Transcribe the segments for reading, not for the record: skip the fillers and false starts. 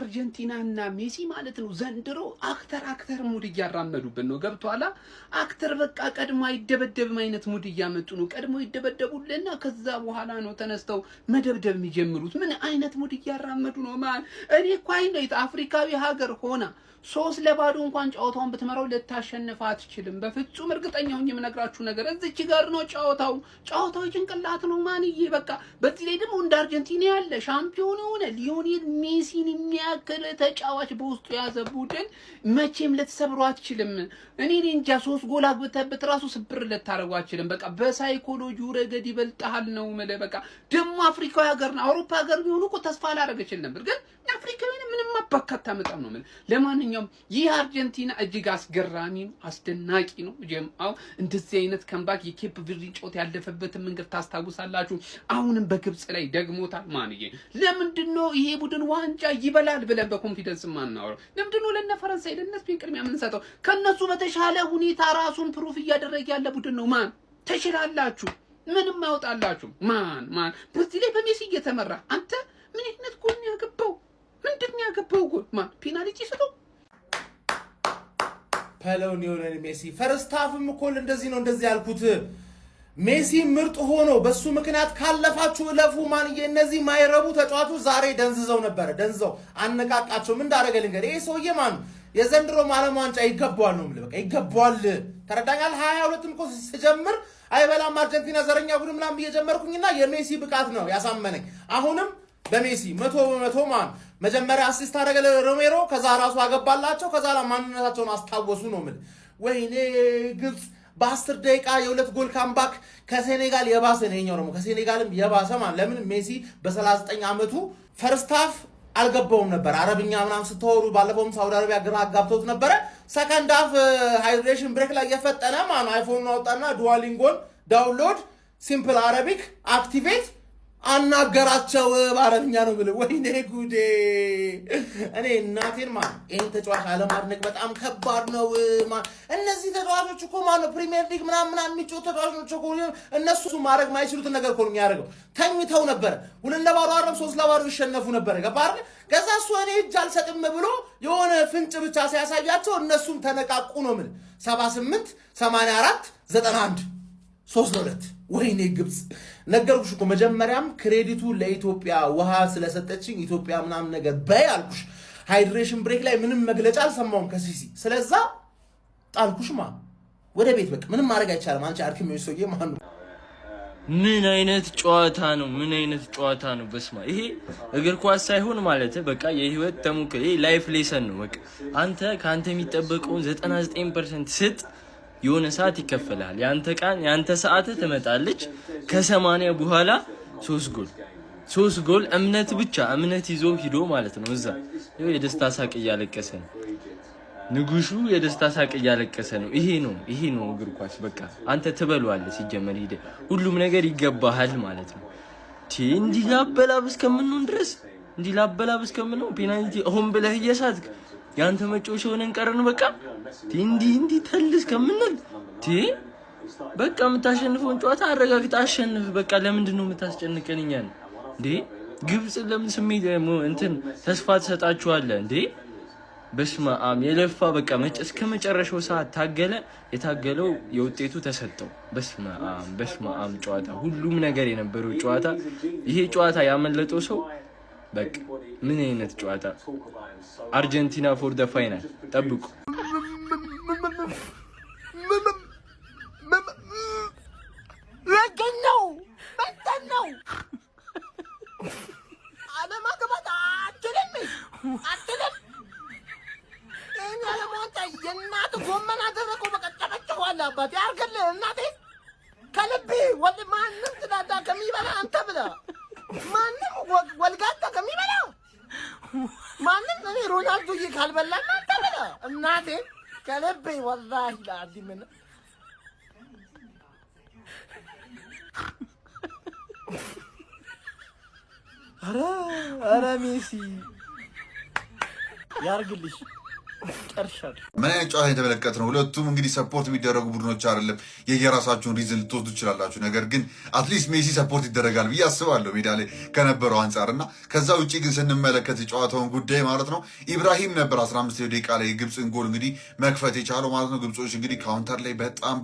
አርጀንቲናና ሜሲ ማለት ነው ዘንድሮ አክተር ሙድ እያራመዱብን ነው ገብቷላ አክተር በቃ ቀድሞ አይደበደብም አይነት ሙድ እያመጡ ነው ቀድሞ ይደበደቡልና ከዛ በኋላ ነው ተነስተው መደብደብ የሚጀምሩት ምን አይነት ሙድ እያራመዱ ነው ማን እኔ እኮ አይነት አፍሪካዊ ሀገር ሆና 3-2 እንኳን ጫውታውን ብትመራው ለታሸንፍ አትችልም በፍጹም እርግጠኛ ሆኜ የምነግራችሁ ነገር እዚች ጋር ነው ጫውታው ጭንቅላት ነው ማንዬ በቃ በዚህ ላይ ደግሞ እንደ አርጀንቲና ያለ ሻምፒዮን ሆነ ሊዮኔል ሜሲን የሚያክል ተጫዋች በውስጡ ያዘ ቡድን መቼም ልትሰብሩ አትችልም እኔ እንጃ 3 ጎል አግብተበት ራሱ ስብር ልታረጉ አትችልም በቃ በሳይኮሎጂው ረገድ ይበልጣል ነው ማለት በቃ ደግሞ አፍሪካዊ ሀገርና አውሮፓ ሀገር ቢሆኑ እኮ ተስፋ አላረገችል ነበር ግን አፍሪካዊ ምንም አባካታ መጣም ነው ማለት ለማንኛውም ይህ አርጀንቲና እጅግ አስገራሚ ነው አስደናቂ ነው ጀምአው እንደዚህ አይነት ካምባክ የኬፕ ቨርዲ ጮት ያለፈበት መንገድ ታስታውሳላችሁ አሁንም በግብጽ ላይ ደግሞታል ማንዬ ለምንድነው ይሄ ቡድን ዋንጫ ይበላል ብለን በኮንፊደንስ ማናወራው ለምንድነው ለነ ፈረንሳይ ለነ ስፔን ቅድሚያ የምንሰጠው ከነሱ በተሻለ ሁኔታ ራሱን ፕሩፍ እያደረገ ያለ ቡድን ነው ማን ተሽላላችሁ ምንም ያወጣላችሁ ማን በዚህ ላይ በሜሲ እየተመራ አንተ ምን አይነት ጎል ነው ያገባው ምንድነው ያገባው ጎል ማን ፔናልቲ ሰጠው ሊዮኔል ሜሲ ፈርስት ሃፍም እኮ እንደዚህ ነው እንደዚህ ያልኩት ሜሲ ምርጥ ሆኖ በሱ ምክንያት ካለፋችሁ እለፉ ማንዬ እነዚህ ማይረቡ ተጫዋቾች ዛሬ ደንዝዘው አነቃቃቸው ምን እንዳረገ ልንገር ይሄ ሰውዬ ማን የዘንድሮ ዓለም ዋንጫ ይገባዋል ነው ማለት በቃ ይገባዋል ተረዳኛል 22 እኮ ሲጀምር አይበላም አርጀንቲና ዘረኛ ቡድን ምናምን እየጀመርኩኝና የሜሲ ብቃት ነው ያሳመነኝ አሁንም በሜሲ 100% ማን መጀመሪያ አሲስት አደረገ ለሮሜሮ ከዛ ራሱ አገባላቸው ከዛ ማንነታቸውን አስታወሱ ነው ማለት ወይኔ ግብጽ በ10 ደቂቃ የ2 ጎል ካምባክ ከሴኔጋል የባሰ ነኛው ነው ከሴኔጋልም የባሰ ማን ለምን ሜሲ በ39 አመቱ ፈርስት ሃፍ አልገባውም ነበር አረብኛ ምናምን ስተወሩ ባለፈውም ሳውዲ አረቢያ ግራ አጋብቶት ነበር ሰከንድ ሃፍ ሃይድሬሽን ብሬክ ላይ የፈጠነ ማን አይፎን አውጣና ዱዋሊንጎን ዳውንሎድ ሲምፕል አረቢክ አክቲቬት አናገራቸው በአረብኛ ነው ብለ ወይኔ ጉዴ እኔ እናቴን ማን ይሄን ተጫዋች አለማድነቅ በጣም ከባድ ነው ማን እነዚህ ተጫዋቾች እኮ ማን ፕሪሚየር ሊግ ምናምን የሚጫወቱ ተጫዋቾች እኮ እነሱ ማድረግ ማይችሉት ነገር እኮ ነው የሚያደርገው ተኝተው ነበር 2-0 አረም 3-0 ይሸነፉ ነበር ገባር ከዛ እሱ እኔ እጅ አልሰጥም ብሎ የሆነ ፍንጭ ብቻ ሲያሳያቸው እነሱም ተነቃቁ ነው ምን 78 84 91 3-2 ወይኔ ግብጽ ነገርኩሽ እኮ መጀመሪያም ክሬዲቱ ለኢትዮጵያ ውሃ ስለሰጠችኝ ኢትዮጵያ ምናምን ነገር በያልኩሽ ሃይድሬሽን ብሬክ ላይ ምንም መግለጫ አልሰማውም ከሲሲ ስለዛ ጣልኩሽማ ወደ ቤት በቃ ምንም ማድረግ አይቻልም አንቺ አርኪሜዎስ ሰውዬ ማን ነው ምን አይነት ጨዋታ ነው በስማ ይሄ እግር ኳስ ሳይሆን ማለት በቃ የህይወት ተሞክሮ ይሄ ላይፍ ሌሰን ነው በቃ አንተ ካንተ የሚጠበቀው 99% ስጥ የሆነ ሰዓት ይከፈላል ያንተ ሰዓት ትመጣለች ከ80 በኋላ 3 ጎል እምነት ይዞ ሂዶ ማለት ነው እዛ የደስታ ሳቅ እያለቀሰ ነው ንጉሹ የደስታ ሳቅ እያለቀሰ ነው ይሄ ነው እግር ኳስ በቃ አንተ ትበሏለህ ሲጀመር ሄደ ሁሉም ነገር ይገባሃል ማለት ነው እንዲህ ላበላብ እስከምንሆን ፔናልቲ አሁን ብለህ እየሳትክ ያንተ መጮሽ ሆነን ቀረን በቃ እንዲህ ተልስ ከምንል በቃ የምታሸንፈውን ጨዋታ አረጋግጥ አሸንፍ በቃ ለምንድን ነው የምታስጨንቀንኛ እንዴ ግብጽ ለምን ስሜት እንትን ተስፋ ተሰጣችኋለህ እንዴ በስማም የለፋ በቃ እስከ መጨረሻው ሰዓት ታገለ የታገለው የውጤቱ ተሰጠው በስማም ጨዋታ ሁሉም ነገር የነበረው ጨዋታ ይሄ ጨዋታ ያመለጠው ሰው በቃ ምን አይነት ጨዋታ አርጀንቲና ፎር ዘ ፋይናል ጠብቁ ለገኛው በተናው አለማግባት አትልም እኛ ለሞታ የእናት ጎመን አደረቀው በቀጨቀጨዋል አባቴ አርገለ እናቴ ከልቤ ማንም ትዳዳ ከሚበላ አንተ ብለ ማንም ወልጋታ ከሚበላ ማንም እኔ ሮናልዶ ካልበላ አንተ ብለ እናቴ ከልቤ ወላሂ ላዲምን ኧረ ሜሲ ያርግልሽ ምን አይነት ጨዋታ የተመለከትነው? ሁለቱም እንግዲህ ሰፖርት የሚደረጉ ቡድኖች አይደለም። የየራሳቸውን ሪዝን ልትወስዱ ትችላላችሁ። ነገር ግን አትሊስት ሜሲ ሰፖርት ይደረጋል ብዬ አስባለሁ ሜዳ ላይ ከነበረው አንጻር እና ከዛ ውጭ ግን ስንመለከት የጨዋታውን ጉዳይ ማለት ነው ኢብራሂም ነበር 15 ደቂቃ ላይ የግብፅን ጎል እንግዲህ መክፈት የቻለው ማለት ነው። ግብጾች እንግዲህ ካውንተር ላይ በጣም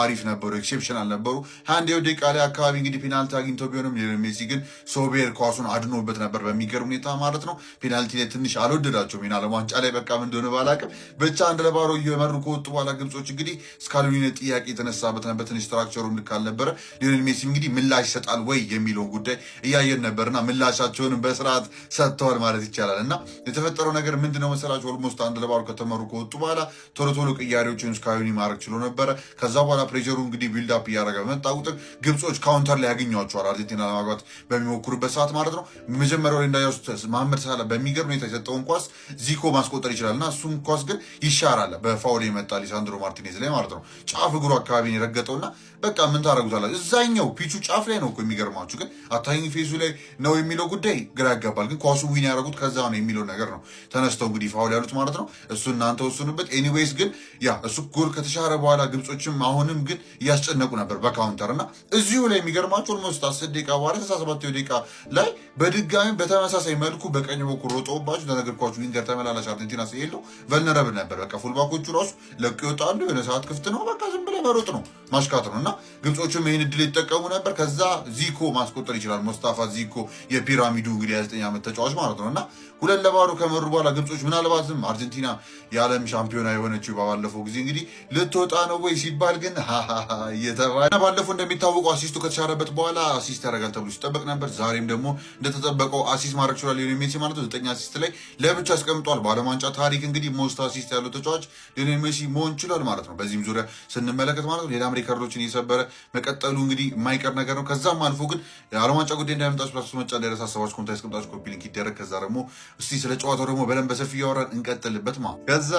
አሪፍ ነበሩ፣ ኤክሴፕሽናል ነበሩ። 21 ደቂቃ ላይ አካባቢ እንግዲህ ፔናልቲ አግኝተው ቢሆንም ሜሲ ግን ሶቤር ኳሱን አድኖበት ነበር በሚገርም ሁኔታ ማለት ነው። ፔናልቲ ላይ ትንሽ አልወደዳቸውም። ዓለም ዋንጫ ላይ በቃ ምን እንደሆነ ባላቅም ብቻ 1-0 እየመሩ ከወጡ በኋላ ግብጾች እንግዲህ ስካሎኒ ጥያቄ የተነሳበት ነበር። ትንሽ ስትራክቸሩም ልክ አልነበረ። ሊዮኔል ሜሲ እንግዲህ ምላሽ ይሰጣል ወይ የሚለውን ጉዳይ እያየን ነበርና ምላሻቸውንም በስርዓት ሰጥተዋል ማለት ይቻላል። እና የተፈጠረው ነገር ምንድነው መሰላቸው? ኦልሞስት 1-0 ከተመሩ ከወጡ በኋላ ቶሎ ቅያሬዎችን ስካሎኒ ማድረግ ችሎ ነበረ። ከዛ በኋላ ፕሬሸሩ እንግዲህ ቢልድ አፕ እያደረገ በመጣ ቁጥር ግብጾች ካውንተር ላይ ያገኟቸዋል አርጀንቲና ለማግባት በሚሞክሩበት ሰዓት ማለት ነው። መጀመሪያው ላይ እንዳያሱት መሐመድ ሳላ በሚገርም ሁኔታ የሰጠውን ኳስ ዚኮ ማስቆጠር ይችላል እና እሱም ኳስ ግን ይሻራል። በፋውል የመጣ ሊሳንድሮ ማርቲኔዝ ላይ ማለት ነው። ጫፍ እግሩ አካባቢ የረገጠውና በቃ ምን ታደርጉታላችሁ? እዛኛው ፒቹ ጫፍ ላይ ነው እኮ የሚገርማችሁ። ግን አታይኝ ፌሱ ላይ ነው የሚለው ጉዳይ ግራ ያጋባል። ግን ኳሱ ዊን ያደረጉት ከዛ ነው የሚለው ነገር ነው ተነስተው እንግዲህ ፋውል ያሉት ማለት ነው። እሱ እናንተ ወስኑበት። ኤኒዌይስ ግን ያ እሱ ጎል ከተሻረ በኋላ ግብጾችም አሁንም ግን እያስጨነቁ ነበር በካውንተር እና እዚሁ ላይ የሚገርማችሁ ኦልሞስት 10 ደቂቃ በኋላ 67 ደቂቃ ላይ በድጋሚ በተመሳሳይ መልኩ በቀኝ በኩል ሮጠውባችሁ ተነገርኳችሁ። ዊንገር ተመላላሽ አርጀንቲና ሲሄዱ ቨልነረብል ነበር። በቃ ፉልባኮቹ ራሱ ለቅ ይወጣሉ። የሆነ ሰዓት ክፍት ነው። በቃ ዝም ብለህ መሮጥ ነው ማሽካት ነው እና ግብጾቹም ይህን እድል ይጠቀሙ ነበር። ከዛ ዚኮ ማስቆጠር ይችላል። ሙስታፋ ዚኮ የፒራሚዱ እንግዲህ 29 ዓመት ተጫዋች ማለት ነው እና 2-0 ከመሩ በኋላ ግብጾች ምናልባትም አርጀንቲና የዓለም ሻምፒዮና የሆነችው ባለፈው ጊዜ እንግዲህ ልትወጣ ነው ወይ ሲባል ግን እየተባለ ባለፈው እንደሚታወቀው አሲስቱ ከተሻረበት በኋላ አሲስት ያደርጋል ተብሎ ሲጠበቅ ነበር። ዛሬም ደግሞ እንደተጠበቀው አሲስት ማድረግ ችሏል ሊዮኔል ሜሲ ማለት ነው። 9 አሲስት ላይ ለብቻ አስቀምጧል። በዓለም ዋንጫ ታሪክ እንግዲህ ሞስት አሲስት ያለው ተጫዋች ሊዮኔል ሜሲ መሆን ችሏል ማለት ነው። በዚህም ዙሪያ ስንመለከት ማለት ነው ሌላም ሪከርዶችን እየሰበረ መቀጠሉ እንግዲህ የማይቀር ነገር ነው። ከዛም አልፎ ግን የዓለም ዋንጫ ጉዳይ እንዳይመጣችሁ ፕላስ መጫ ላይ ረሳሰባችሁ ኮንታ ያስቀምጣችሁ ኮፒ ሊንክ ይደረግ። ከዛ ደግሞ እስቲ ስለ ጨዋታው ደግሞ በደንብ በሰፊ እያወራን እንቀጥልበት ማለት ነው። ከዛ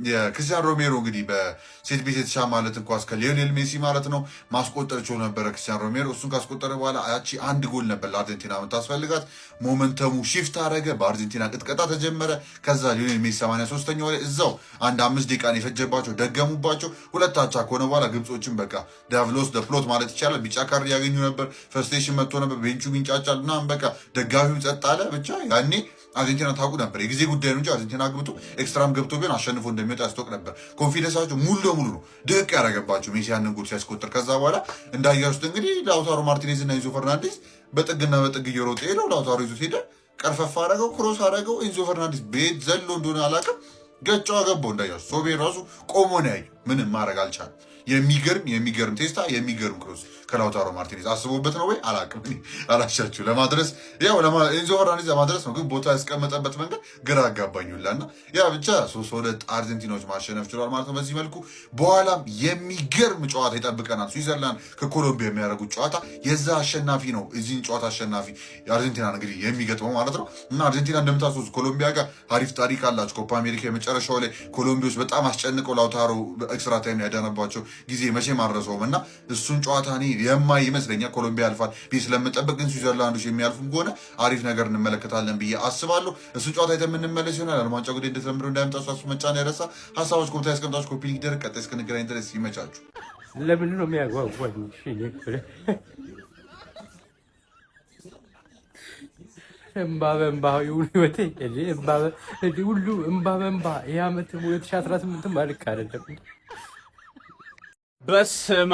የክርስቲያን ሮሜሮ እንግዲህ በሴት ቤት የተሻማለትን ኳስ ከሊዮኔል ሜሲ ማለት ነው ማስቆጠር ችሎ ነበረ ክርስቲያን ሮሜሮ። እሱን ካስቆጠረ በኋላ ያቺ አንድ ጎል ነበር ለአርጀንቲና የምታስፈልጋት። ሞመንተሙ ሺፍት አደረገ። በአርጀንቲና ቅጥቀጣ ተጀመረ። ከዛ ሊዮኔል ሜሲ 83ኛው ላይ እዛው 5 ደቂቃ የፈጀባቸው ደገሙባቸው። 2-2 ከሆነ በኋላ ግብጾችን በቃ ዳቭሎስ ደፕሎት ማለት ይቻላል ቢጫ ካርድ ያገኙ ነበር። ፍረስቴሽን መጥቶ ነበር። ቤንቹ ሚንጫጫል ምናምን በቃ ደጋፊው ጸጥ አለ። ብቻ ያኔ አርጀንቲና ታውቁ ነበር የጊዜ ጉዳይ ነው እንጂ አርጀንቲና ግብቶ ኤክስትራም ገብቶ ቢሆን አሸንፎ እንደሚወጣ ያስታውቅ ነበር። ኮንፊደንሳቸው ሙሉ ለሙሉ ነው ድቅ ያደረገባቸው ሜሲ ያንን ጎል ሲያስቆጥር። ከዛ በኋላ እንዳያችሁት እንግዲህ ላውታሮ ማርቲኔዝ እና ኢንዞ ፈርናንዴዝ በጥግና በጥግ እየሮጠ ሄደው ላውታሮ ይዞት ሄደ። ቀርፈፋ አደረገው፣ ክሮስ አደረገው። ኢንዞ ፈርናንዴዝ ቤት ዘሎ እንደሆነ አላውቅም ገጫው ገባው። እንዳያችሁት ሶቤ ራሱ ቆሞ ነው ያየው። ምንም ማድረግ አልቻለም። የሚገርም ቴስታ የሚገርም ክሮስ ከላውታሮ ማርቲኔዝ አስቦበት ነው ወይ አላውቅም። አላሻችሁ ለማድረስ ያው ኢንዞ ፈርናንዴዝ ለማድረስ ነው፣ ግን ቦታ ያስቀመጠበት መንገድ ግራ አጋባኙላና ያ ብቻ 3-2 አርጀንቲናዎች ማሸነፍ ችሏል ማለት ነው። በዚህ መልኩ በኋላም የሚገርም ጨዋታ ይጠብቀናል። ስዊዘርላንድ ከኮሎምቢያ የሚያደርጉት ጨዋታ የዛ አሸናፊ ነው እዚህን ጨዋታ አሸናፊ አርጀንቲና እንግዲህ የሚገጥመው ማለት ነው። እና አርጀንቲና እንደምታስቡት ኮሎምቢያ ጋር አሪፍ ታሪክ አላቸው። ኮፓ አሜሪካ የመጨረሻው ላይ ኮሎምቢያዎች በጣም አስጨንቀው ላውታሮ ኤክስትራ ታይም ያዳነባቸው ጊዜ መቼም አልረሳውም እና እሱን ጨዋታ እኔ የማይ ይመስለኛል። ኮሎምቢያ ያልፋል ብዬ ስለምጠበቅ ግን ስዊዘርላንዶች የሚያልፉም ከሆነ አሪፍ ነገር እንመለከታለን ብዬ አስባለሁ። እሱን ጨዋታ የምንመለስ ይሆናል። ዓለም ዋንጫ ጉዳይ እንደተለምደው እንዳያመጣችሁ አሱ መጫን ያረሳ ሀሳቦች ኮምታ ያስቀምጣችሁ ኮፒ ሊንክ ደረግ። ቀጣይ እስክንገናኝ ድረስ ይመቻችሁ። ለምንድን ነው የሚያጓጓኝ? እምባ በእምባ ይሁን ህይወቴ ሁሉ እምባ በእምባ። ይህ ዓመት 2018 ማልክ አይደለም። በስማ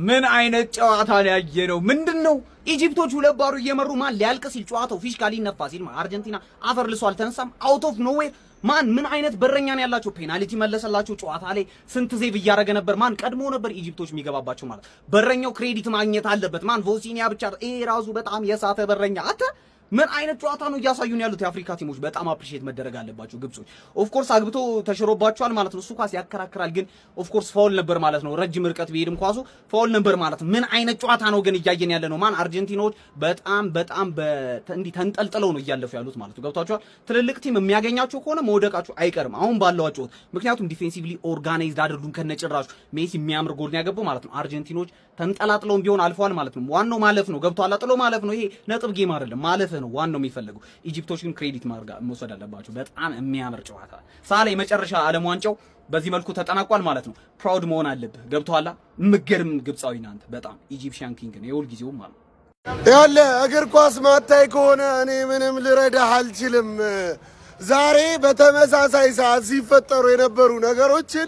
ምን አይነት ጨዋታ ነው ያየነው? ምንድነው ኢጂፕቶች 2-0 እየመሩ ማን ሊያልቅ ሲል ጨዋታው ፊሽካ ሊነፋ ሲል አርጀንቲና አፈር ልሶ አልተነሳም። አውት ኦፍ ኖዌር ማን ምን በረኛ ነው ያላቸው? ፔናልቲ መለሰላቸው። ጨዋታ ላይ ስንት ዜቭ እያደረገ ነበር። ማን ቀድሞ ነበር ኢጂፕቶች የሚገባባቸው ማለት። በረኛው ክሬዲት ማግኘት አለበት። ማን ቮሲኒያ ብቻ ይሄ ራሱ በጣም የሳተ በረኛ አተ ምን አይነት ጨዋታ ነው እያሳዩን ያሉት? የአፍሪካ ቲሞች በጣም አፕሪሺየት መደረግ አለባቸው። ግብጾች ኦፍኮርስ አግብቶ ተሽሮባቸዋል ማለት ነው። እሱ ኳስ ያከራክራል፣ ግን ኦፍኮርስ ፋውል ነበር ማለት ነው። ረጅም ርቀት ቢሄድም ኳሱ ፋውል ነበር ማለት ነው። ምን አይነት ጨዋታ ነው ግን እያየን ያለ ነው? ማን አርጀንቲናዎች በጣም እንዲህ ተንጠልጥለው ነው እያለፉ ያሉት ማለት ነው። ገብቷቸዋል። ትልልቅ ቲም የሚያገኛቸው ከሆነ መውደቃቸው አይቀርም አሁን ባለው አጨዋወት። ምክንያቱም ዲፌንሲቭሊ ኦርጋናይዝድ አይደሉም ከነጭራሹ። ሜሲ የሚያምር ጎል ነው ያገባው ማለት ነው። አርጀንቲኖች ተንጠላጥለውም ቢሆን አልፈዋል ማለት ነው። ዋናው ማለፍ ነው። ገብቷል። ጥሎ ማለፍ ነው። ይሄ ነጥብ ጌም አይደለም፣ ማለፍ ነው ዋናው የሚፈልገው። ኢጂፕቶች ግን ክሬዲት መውሰድ አለባቸው። በጣም የሚያምር ጨዋታ ሳላ የመጨረሻ ዓለም ዋንጫው በዚህ መልኩ ተጠናቋል ማለት ነው። ፕራውድ መሆን አለብህ። ገብቶሃል? ምገርም ግብፃዊ ናንተ በጣም ኢጂፕሽያን ኪንግ ነው የሁል ጊዜው ማለት ያለ እግር ኳስ ማታይ ከሆነ እኔ ምንም ልረዳህ አልችልም። ዛሬ በተመሳሳይ ሰዓት ሲፈጠሩ የነበሩ ነገሮችን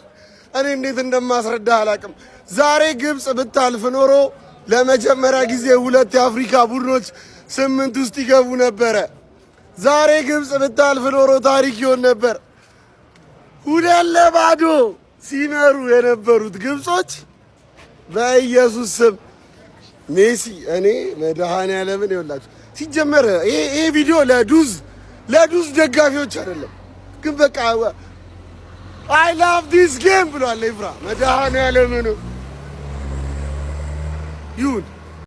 እኔ እንዴት እንደማስረዳህ አላውቅም። ዛሬ ግብፅ ብታልፍ ኖሮ ለመጀመሪያ ጊዜ 2 የአፍሪካ ቡድኖች 8 ውስጥ ይገቡ ነበረ። ዛሬ ግብፅ ብታልፍ ኖሮ ታሪክ ይሆን ነበር። 2-0 ሲመሩ የነበሩት ግብጾች በኢየሱስ ስም ሜሲ እኔ መድኃኒዓለምን ይኸውላችሁ። ሲጀመር ይሄ ቪዲዮ ለዱዝ ደጋፊዎች አይደለም፣ ግን በቃ አይ ላቭ ዲስ ጌም ብሏል ኤፍራ። መድኃኒዓለምን ይሁን